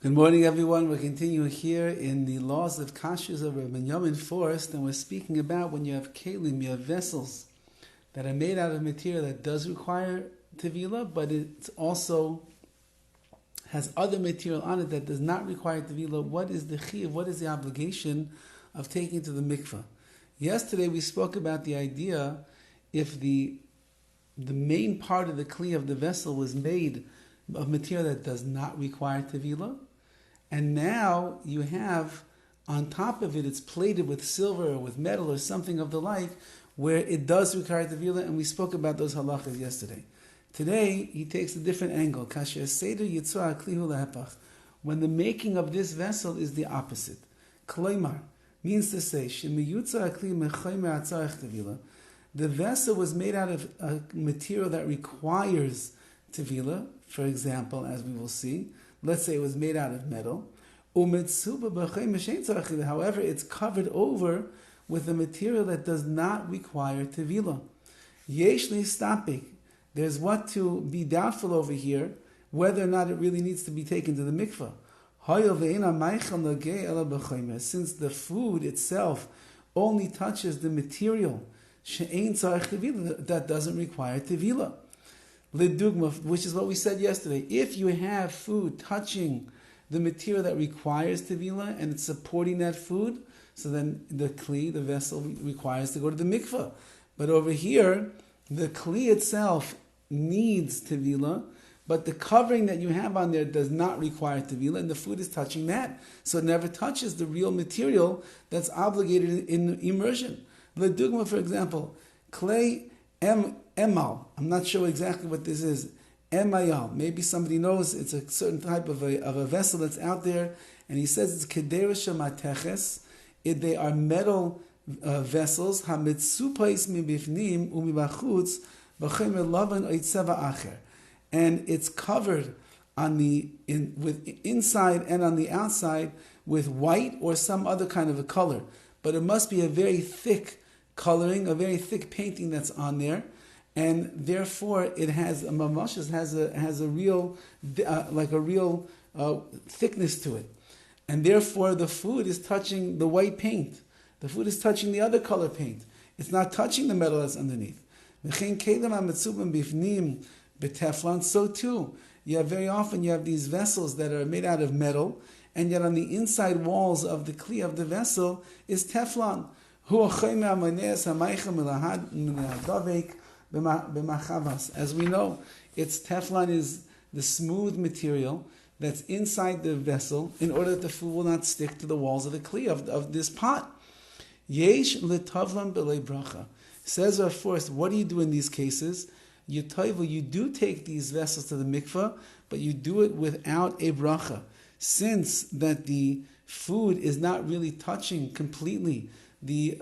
Good morning, everyone. We're continuing here in the laws of KASHRUS of Rabbi Yamin Forest, and we're speaking about when you have kelim, you have vessels that are made out of material that does require Tevilah, but it also has other material on it that does not require Tevilah. What is the chiyuv? What is the obligation of taking it to the mikveh? Yesterday we spoke about the idea if the main part of the kli of the vessel was made of material that does not require Tevilah, and now you have on top of it, it's plated with silver or with metal or something of the like, where it does require Tevilah, and we spoke about those halachas yesterday. Today, he takes a different angle. When the making of this vessel is the opposite. Kloimar means to say, the vessel was made out of a material that requires Tevilah, for example, as we will see. Let's say it was made out of metal. However, it's covered over with a material that does not require Tevilah. Yeshli stapik. There's what to be doubtful over here, whether or not it really needs to be taken to the mikveh. Since the food itself only touches the material that doesn't require Tevilah. Which is what we said yesterday. If you have food touching the material that requires Tevilah and it's supporting that food, so then the kli, the vessel, requires to go to the mikveh. But over here, the kli itself needs Tevilah, but the covering that you have on there does not require Tevilah, and the food is touching that. So it never touches the real material that's obligated in immersion. Ledugma, for example, clay emal. I'm not sure exactly what this is. Emayal. Maybe somebody knows it's a certain type of a vessel that's out there, and he says it's kederisha mateches. They are metal vessels. Hamitzupais mibifnim umibachutz b'chemer lavan oitzeva acher, and it's covered on with inside and on the outside with white or some other kind of a color. But it must be a very thick coloring, a very thick painting that's on there, and therefore it has a mamashas has a real thickness to it, and therefore the food is touching the white paint. The food is touching the other color paint. It's not touching the metal that's underneath. So too, very often you have these vessels that are made out of metal, and yet on the inside walls of the kli of the vessel is Teflon. As we know, Teflon is the smooth material that's inside the vessel in order that the food will not stick to the walls of the kli of this pot. Yesh letavlan b'lei bracha. Says our force, what do you do in these cases? You do take these vessels to the mikveh, but you do it without a bracha. Since that the food is not really touching completely the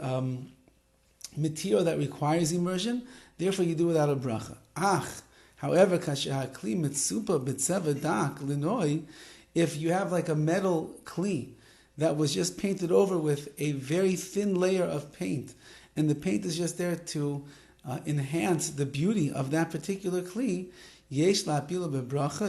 material that requires immersion, therefore you do it without a bracha. However, if you have like a metal kli that was just painted over with a very thin layer of paint, and the paint is just there to enhance the beauty of that particular kli,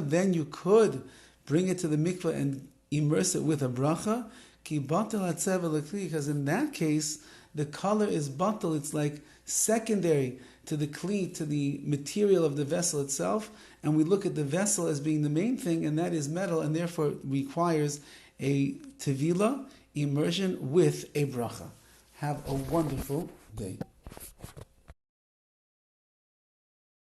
then you could bring it to the mikveh and immerse it with a bracha, because in that case, the color is batal. It's like secondary to the kli, to the material of the vessel itself, and we look at the vessel as being the main thing, and that is metal, and therefore requires a tevilah immersion with a bracha. Have a wonderful day.